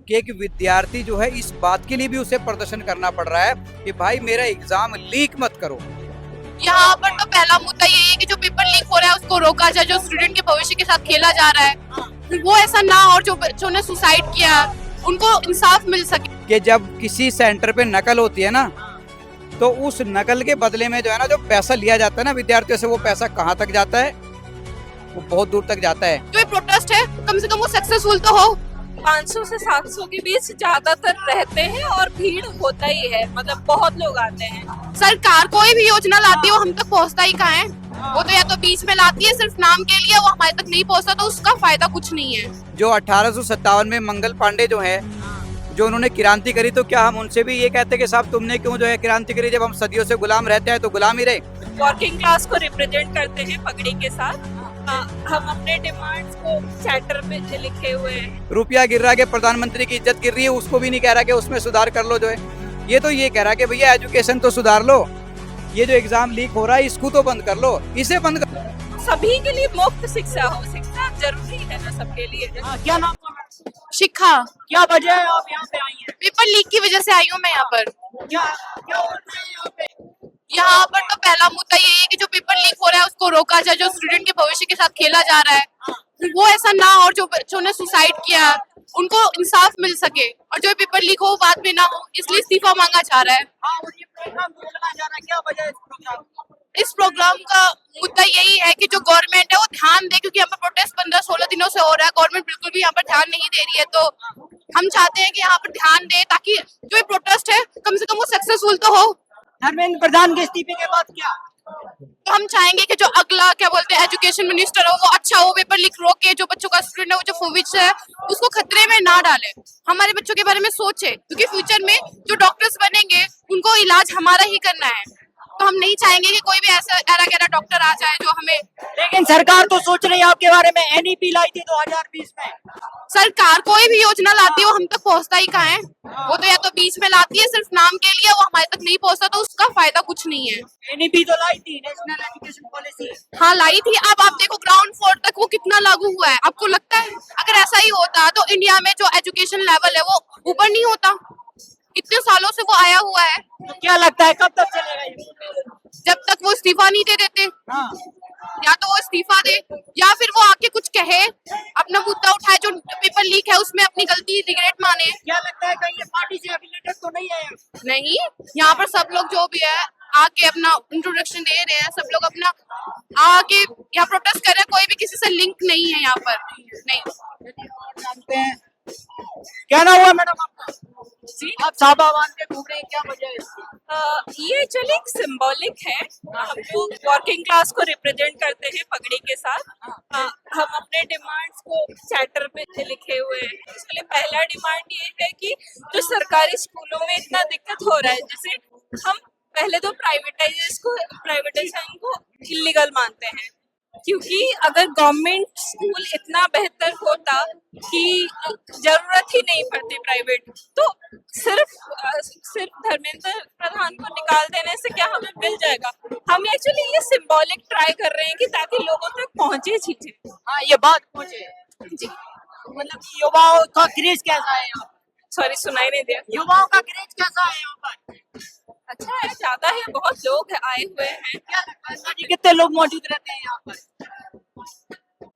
कि एक विद्यार्थी जो है इस बात के लिए भी उसे प्रदर्शन करना पड़ रहा है कि भाई मेरा एग्जाम लीक मत करो। यहाँ पर तो पहला मुद्दा यही है कि जो पेपर लीक हो रहा है उसको रोका जाए, जो स्टूडेंट के भविष्य के साथ खेला जा रहा है वो ऐसा ना, और जो बच्चों ने सुसाइड किया उनको इंसाफ मिल सके। कि जब किसी सेंटर पे नकल होती है ना, तो उस नकल के बदले में जो है ना जो पैसा लिया जाता है ना विद्यार्थियों से, वो पैसा कहाँ तक जाता है? वो बहुत दूर तक जाता है। जो ये प्रोटेस्ट है कम से कम वो सक्सेसफुल तो हो। 500 से 700 के बीच ज्यादातर रहते हैं और भीड़ होता ही है, मतलब बहुत लोग आते हैं। सरकार कोई भी योजना लाती है वो हम तक पहुँचता ही कहाँ है, वो तो या तो बीच में लाती है सिर्फ नाम के लिए, वो हमारे तक नहीं पहुँचता तो उसका फायदा कुछ नहीं है। जो 1857 में मंगल पांडे जो है, जो उन्होंने क्रांति करी, तो क्या हम उनसे भी ये कहते कि साहब तुमने क्यों जो है क्रांति करी, जब हम सदियों से गुलाम रहते हैं तो गुलाम ही रहे। वर्किंग क्लास को रिप्रेजेंट करते हैं पगड़ी के साथ। हम अपने डिमांड्स को चैटर पे लिखे हुए हैं। रुपया गिर रहा है कि प्रधानमंत्री की इज्जत गिर रही है, उसको भी नहीं कह रहा कि उसमें सुधार कर लो जो है, ये तो ये कह रहा है कि भैया एजुकेशन तो सुधार लो, ये जो एग्जाम लीक हो रहा है इसको तो बंद कर लो, इसे बंद कर। सभी के लिए मुफ्त शिक्षा हो, शिक्षा जरूरी है ना सबके लिए। क्या नाम है? शिक्षा। क्या वजह है आप यहाँ पे आई हैं? पेपर लीक की वजह से आई हूँ मैं यहाँ पर। क्या क्या हो रहा है यहाँ पे? यहाँ पर तो पहला मुद्दा यही है कि जो पेपर लीक हो रहा है उसको रोका जाए, जो स्टूडेंट के भविष्य के साथ खेला जा रहा है वो ऐसा ना, और जो बच्चों ने सुसाइड किया उनको इंसाफ मिल सके, और जो पेपर लीक हो वो बाद में ना हो, इसलिए इस्तीफा मांगा जा रहा है। हाँ, और ये प्रोग्राम क्यों लगाया जा रहा है? क्या वजह है इस प्रोग्राम की? इस प्रोग्राम का मुद्दा यही है कि जो गवर्नमेंट है वो ध्यान दे, क्योंकि यहाँ पर प्रोटेस्ट 15-16 दिनों से हो रहा है, गवर्नमेंट बिल्कुल भी यहाँ पर ध्यान नहीं दे रही है, तो हम चाहते हैं कि यहाँ पर ध्यान दे ताकि जो ये प्रोटेस्ट है कम से कम वो सक्सेसफुल तो हो। धर्मेंद्र प्रधान के इस्तीफे के बाद क्या? तो हम चाहेंगे कि जो अगला क्या बोलते हैं एजुकेशन मिनिस्टर हो वो अच्छा हो, पेपर लीक रोके, जो बच्चों का स्टूडेंट है वो जो फ्यूचर है उसको खतरे में ना डाले, हमारे बच्चों के बारे में सोचे, क्योंकि फ्यूचर में जो डॉक्टर्स बनेंगे उनको इलाज हमारा ही करना है, तो हम नहीं चाहेंगे कि कोई भी ऐसा एरा गैरा डॉक्टर आ जाए जो हमें। लेकिन सरकार तो सोच रही है आपके बारे में, एनईपी लाई थी 2020 में। सरकार कोई भी योजना लाती है वो हम तक पहुँचता ही कहाँ है, वो तो या तो बीच में लाती है सिर्फ नाम के लिए, वो हमारे तक नहीं पहुँचता तो उसका फायदा कुछ नहीं है। एनईपी तो लाई थी, नेशनल एजुकेशन पॉलिसी। हाँ लाई थी, अब आप देखो ग्राउंड फ्लोर तक वो कितना लागू हुआ है, आपको लगता है अगर ऐसा ही होता तो इंडिया में जो एजुकेशन लेवल है वो ऊपर नहीं होता? इतने सालों से वो आया हुआ है। तो क्या लगता है कब तक चलेगा ये? जब तक वो इस्तीफा नहीं दे देते, हाँ, या तो वो इस्तीफा दे या फिर वो आके कुछ कहे, अपना मुद्दा उठाए, जो पेपर लीक है उसमें अपनी गलती रिग्रेट माने। क्या लगता है कहीं ये पार्टी से एफिलिएटेड तो नहीं है? नहीं, यहाँ पर सब लोग जो भी है आके अपना इंट्रोडक्शन दे रहे हैं, सब लोग अपना आके यहाँ प्रोटेस्ट कर रहे हैं, कोई भी किसी से लिंक नहीं है यहाँ पर, नहीं। जानते हैं क्या नाम हुआ मैडम आपका? जी, आप साहबा बांध के घूम रहे हैं, क्या वजह है इसकी? ये एक्चुअली एक सिंबॉलिक है। हम लोग वर्किंग क्लास को रिप्रेजेंट करते हैं पगड़ी के साथ। हम अपने डिमांड्स को चैटर पे लिखे हुए हैं। एक्चुअली पहला डिमांड ये है कि जो सरकारी स्कूलों में इतना दिक्कत हो रहा है, जैसे हम पहले तो प्राइवेटाइजेशन को इलीगल मानते हैं, क्योंकि अगर गवर्नमेंट स्कूल इतना बेहतर होता कि जरूरत ही नहीं पड़ती प्राइवेट, तो सिर्फ धर्मेंद्र प्रधान को निकाल देने से क्या हमें मिल जाएगा? हम एक्चुअली ये सिंबॉलिक ट्राई कर रहे हैं कि ताकि लोगों तक पहुंचे चीजें। हाँ, ये बात मुझे जी, मतलब कि युवाओं का क्रेज कैसा है यहाँ? सॉरी सुनाई नहीं दिया। युवाओं का क्रेज कैसा है यहाँ पर? अच्छा है, ज्यादा है, बहुत लोग आए हुए हैं। क्या लगता है अंदाजी कितने लोग मौजूद रहते हैं यहाँ पर?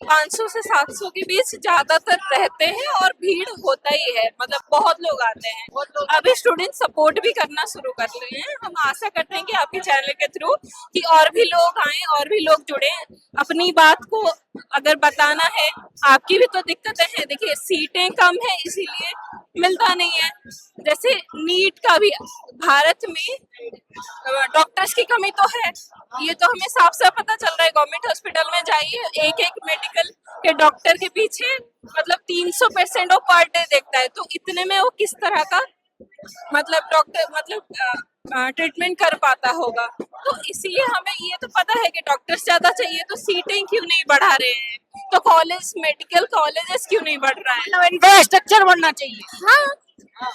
500 से 700 के बीच ज्यादातर रहते हैं और भीड़ होता ही है, मतलब बहुत लोग आते हैं। अभी स्टूडेंट सपोर्ट भी करना शुरू कर रहे हैं। हम आशा करते हैं कि आपके चैनल के थ्रू कि और भी लोग आएं और भी लोग जुड़े, अपनी बात को अगर बताना है। आपकी भी तो दिक्कतें हैं, देखिए सीटें कम है इसीलिए मिलता नहीं है। जैसे नीट का भी भारत में डॉक्टर्स की कमी तो है, ये तो हमें साफ साफ पता चल रहा है। गवर्नमेंट हॉस्पिटल में जाइए, एक एक मेडिकल के डॉक्टर के पीछे मतलब 300% वो पर डे देखता है, तो इतने में वो किस तरह का मतलब डॉक्टर मतलब ट्रीटमेंट कर पाता होगा। तो इसीलिए हमें ये तो पता है कि डॉक्टर्स ज्यादा चाहिए, तो सीटें क्यों नहीं बढ़ा रहे हैं, तो कॉलेज मेडिकल कॉलेजेस क्यों नहीं बढ़ रहा है? मतलब इंफ्रास्ट्रक्चर बनना चाहिए। हाँ,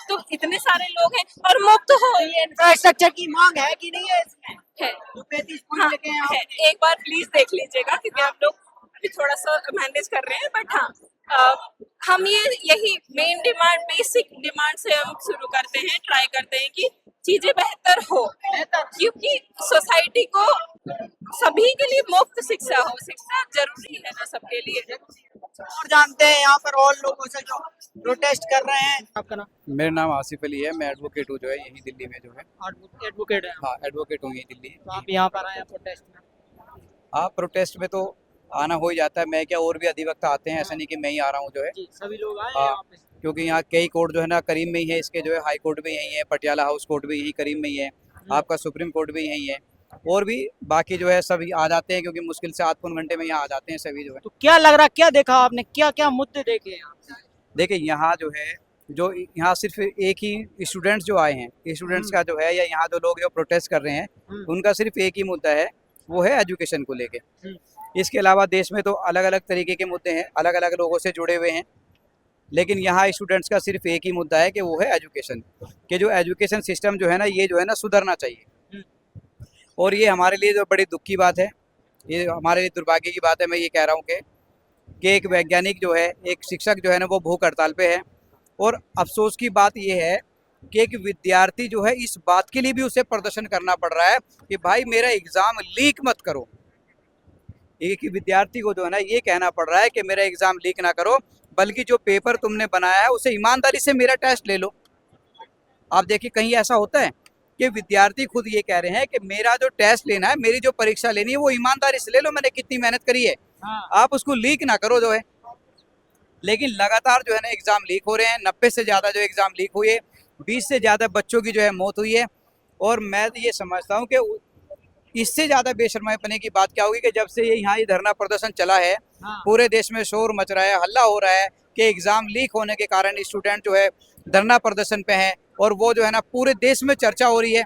तो इतने सारे लोग हैं और मुफ्त हो। ये इंफ्रास्ट्रक्चर की मांग है कि नहीं है इसमें? है, जो 35 हाँ, पॉइंट लेके हैं है। आप। एक बार प्लीज देख लीजिएगा, क्योंकि हम लोग अभी थोड़ा सा मैनेज कर रहे हैं, बट हाँ हम यही मेन डिमांड, बेसिक डिमांड से हम शुरू करते हैं, ट्राई करते हैं कि चीजें बेहतर हो, क्योंकि सोसाइटी को सभी के लिए मुफ्त शिक्षा हो। शिक्षा जरूरी है ना सबके लिए। और जानते हैं यहाँ पर और लोगों से जो प्रोटेस्ट कर रहे हैं। आपका नाम? मेरा नाम आसिफ अली है, मैं एडवोकेट हूँ जो है यही दिल्ली में जो है। एडवोकेट है। हाँ, एडवोकेट हूँ यही दिल्ली। तो आप यहाँ पर आए हैं प्रोटेस्ट में? हाँ, प्रोटेस्ट में तो आना हो ही जाता है। मैं क्या, और भी अधिवक्ता आते हैं, ऐसा नहीं कि मैं ही आ रहा हूँ जो है। जी, सभी लोग आए हैं हाँ, यहाँ पे। क्योंकि यहाँ कई कोर्ट जो है ना करीब में ही है, इसके जो है हाई कोर्ट भी यही है, पटियाला हाउस कोर्ट भी यही करीब में ही है, आपका सुप्रीम कोर्ट भी यही है, और भी बाकी जो है सभी आ जाते हैं, क्योंकि मुश्किल से 8 घंटे में यहाँ आ जाते हैं सभी जो है। तो क्या लग रहा, क्या देखा आपने, क्या क्या मुद्दे देखे यहाँ पे? देखिए, यहाँ जो है, जो यहाँ सिर्फ एक ही स्टूडेंट्स जो आए हैं, स्टूडेंट्स का जो है, या यहाँ जो लोग जो प्रोटेस्ट कर रहे हैं, उनका सिर्फ एक ही मुद्दा है, वो है एजुकेशन को लेके। इसके अलावा देश में तो अलग अलग तरीके के मुद्दे हैं, अलग अलग लोगों से जुड़े हुए हैं, लेकिन यहाँ स्टूडेंट्स का सिर्फ एक ही मुद्दा है कि वो है एजुकेशन, कि जो एजुकेशन सिस्टम जो है ना, ये जो है ना सुधरना चाहिए। और ये हमारे लिए जो बड़ी दुख की बात है, ये हमारे लिए दुर्भाग्य की बात है। मैं ये कह रहा हूँ कि एक वैज्ञानिक जो है, एक शिक्षक जो है ना, वो भूख हड़ताल पे है। और अफसोस की बात ये है कि एक विद्यार्थी जो है, इस बात के लिए भी उसे प्रदर्शन करना पड़ रहा है कि भाई मेरा एग्ज़ाम लीक मत करो। एक ही विद्यार्थी को जो है ना, ये कहना पड़ रहा है कि मेरा एग्ज़ाम लीक ना करो, बल्कि जो पेपर तुमने बनाया है उसे ईमानदारी से मेरा टेस्ट ले लो। आप देखिए, कहीं ऐसा होता है कि विद्यार्थी खुद ये कह रहे हैं कि मेरा जो टेस्ट लेना है, मेरी जो परीक्षा लेनी है, वो ईमानदारी से ले लो, मैंने कितनी मेहनत करी है, आप उसको लीक ना करो जो है। लेकिन लगातार जो है ना एग्ज़ाम लीक हो रहे हैं। 90 से ज़्यादा जो एग्ज़ाम लीक हुए, 20 से ज़्यादा बच्चों की जो है मौत हुई है। और मैं तो ये समझता हूँ कि इससे ज़्यादा बेशर्माईपने की बात क्या होगी कि जब से ये यहाँ ये धरना प्रदर्शन चला है, पूरे देश में शोर मच रहा है, हल्ला हो रहा है कि एग्ज़ाम लीक होने के कारण स्टूडेंट जो है धरना प्रदर्शन पे हैं, और वो जो है ना पूरे देश में चर्चा हो रही है।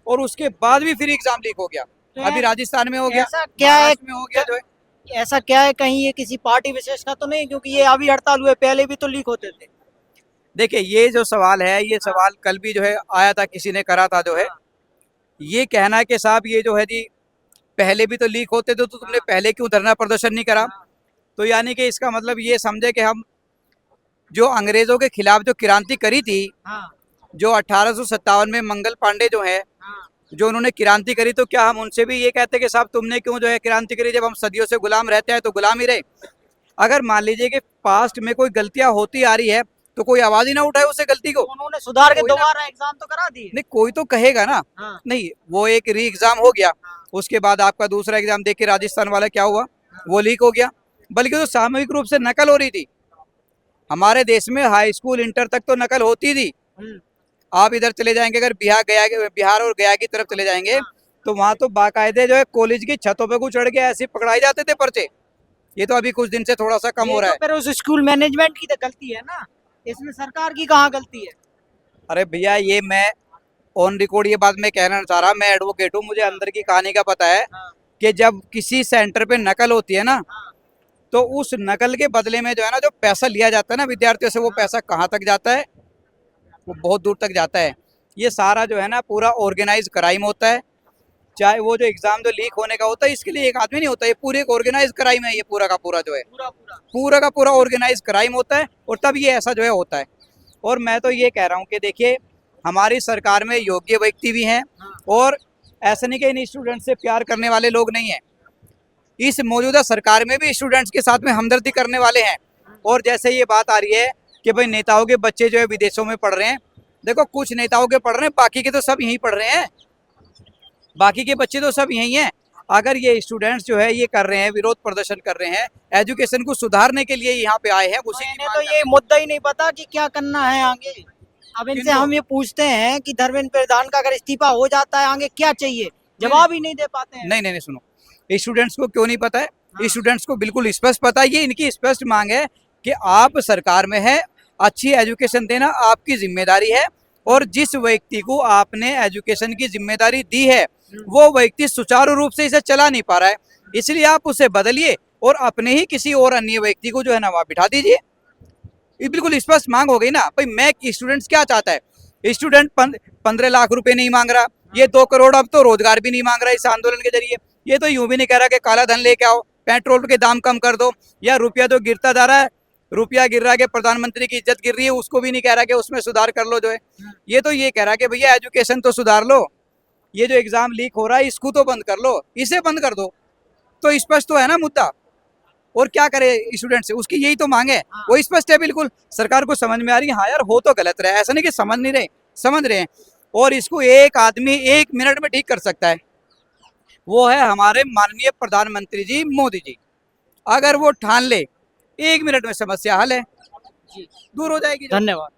और उसके बाद भी फिर एग्ज़ाम लीक हो गया, अभी राजस्थान में हो गया, ऐसा क्या है, महाराष्ट्र में हो गया जो है। ऐसा क्या है, कहीं ये किसी पार्टी विशेष का तो नहीं, क्योंकि ये अभी हड़ताल हुए, पहले भी तो लीक होते थे। देखिए, ये जो सवाल है, ये सवाल कल भी जो है आया था, किसी ने करा था जो है, ये कहना कि साहब ये जो है जी पहले भी तो लीक होते थे, तो तुमने पहले क्यों धरना प्रदर्शन नहीं करा। तो यानी कि इसका मतलब ये समझे कि हम जो अंग्रेजों के खिलाफ जो क्रांति करी थी, जो 1857 में मंगल पांडे जो है, जो उन्होंने क्रांति करी, तो क्या हम उनसे भी ये कहते कि साहब तुमने क्यों जो है क्रांति करी, जब हम सदियों से गुलाम रहते हैं तो गुलाम ही रहे। अगर मान लीजिए कि पास्ट में कोई गलतियां होती आ रही है, तो कोई आवाज ही ना उठाए उसे गलती को। उन्होंने सुधार के कोई ना- दोबारा एग्जाम तो करा दिए। नहीं, कोई तो कहेगा ना। नहीं, वो एक री एग्जाम हो गया, उसके बाद आपका दूसरा एग्जाम देख के राजस्थान वाला क्या हुआ, वो लीक हो गया। बल्कि तो सामूहिक रूप से नकल हो रही थी। हमारे देश में हाई स्कूल इंटर तक तो नकल होती थी। आप इधर चले जाएंगे, अगर बिहार और गया की तरफ चले जाएंगे, तो वहां तो बाकायदे जो है कॉलेज की छतों पे को चढ़ के ऐसे पकड़ाए जाते थे पर्चे। ये तो अभी कुछ दिन से थोड़ा सा कम हो रहा है। तो फिर उस स्कूल मैनेजमेंट की तो गलती है ना, इसमें सरकार की कहाँ गलती है? अरे भैया, ये मैं ऑन रिकॉर्ड ये बात मैं कहना चाह रहा, मैं एडवोकेट हूँ, मुझे अंदर की कहानी का पता है कि जब किसी सेंटर पे नकल होती है ना, तो उस नकल के बदले में जो है ना, जो पैसा लिया जाता है ना विद्यार्थियों से, वो पैसा कहाँ तक जाता है, वो बहुत दूर तक जाता है। ये सारा जो है ना पूरा ऑर्गेनाइज क्राइम होता है। चाहे वो जो एग्जाम जो लीक होने का होता है, इसके लिए एक आदमी नहीं होता, ये पूरे एक ऑर्गेनाइज क्राइम है, ये पूरा का पूरा जो है, पूरा का पूरा ऑर्गेनाइज क्राइम होता है। और तब ये ऐसा जो है होता है। और मैं तो ये कह रहा हूँ कि देखिए, हमारी सरकार में योग्य व्यक्ति भी हैं, और ऐसा नहीं कि इन स्टूडेंट्स से प्यार करने वाले लोग नहीं हैं। इस मौजूदा सरकार में भी स्टूडेंट्स के साथ में हमदर्दी करने वाले हैं। और जैसे ये बात आ रही है कि भाई नेताओं के बच्चे जो है विदेशों में पढ़ रहे हैं, देखो कुछ नेताओं के पढ़ रहे हैं, बाकी के तो सब यहीं पढ़ रहे हैं, बाकी के बच्चे तो सब यहीं हैं। अगर ये स्टूडेंट्स जो है ये कर रहे हैं, विरोध प्रदर्शन कर रहे हैं, एजुकेशन को सुधारने के लिए यहाँ पे आए हैं, उसी की तो ये मुद्दा ही नहीं पता कि क्या करना है आगे। अब इनसे किनको? हम ये पूछते हैं कि धर्मेंद्र प्रधान का अगर इस्तीफा हो जाता है, आगे क्या चाहिए, जवाब ही नहीं दे पाते हैं। नहीं, सुनो, स्टूडेंट्स को क्यों नहीं पता है? स्टूडेंट्स को बिल्कुल स्पष्ट पता है। ये इनकी स्पष्ट मांग है कि आप सरकार में है, अच्छी एजुकेशन देना आपकी जिम्मेदारी है, और जिस व्यक्ति को आपने एजुकेशन की जिम्मेदारी दी है, वो व्यक्ति सुचारू रूप से इसे चला नहीं पा रहा है, इसलिए आप उसे बदलिए और अपने ही किसी और अन्य व्यक्ति को जो है ना वहाँ बिठा दीजिए। ये बिल्कुल स्पष्ट मांग हो गई ना। भाई, मैं स्टूडेंट्स क्या चाहता है? स्टूडेंट 15 लाख रुपए नहीं मांग रहा, ये 2 करोड़ अब तो रोजगार भी नहीं मांग रहा इस आंदोलन के जरिए। ये तो यूं भी नहीं कह रहा कि काला धन लेके आओ, पेट्रोल के दाम कम कर दो, या रुपया तो गिरता जा रहा है, रुपया गिर रहा है कि प्रधानमंत्री की इज्जत गिर रही है, उसको भी नहीं कह रहा कि उसमें सुधार कर लो जो है। ये तो ये कह रहा है कि भैया एजुकेशन तो सुधार लो, ये जो एग्जाम लीक हो रहा है इसको तो बंद कर लो, इसे बंद कर दो। तो स्पष्ट तो है ना मुद्दा। और क्या करे स्टूडेंट से, उसकी यही तो मांग है, वो स्पष्ट है बिल्कुल। सरकार को समझ में आ रही है हाँ यार हो तो गलत रहा है, ऐसा नहीं कि समझ नहीं रहे, समझ रहे हैं। और इसको एक आदमी 1 मिनट में ठीक कर सकता है, वो है हमारे माननीय प्रधानमंत्री जी मोदी जी। अगर वो ठान ले 1 मिनट में समस्या हल है, दूर हो जाएगी। धन्यवाद।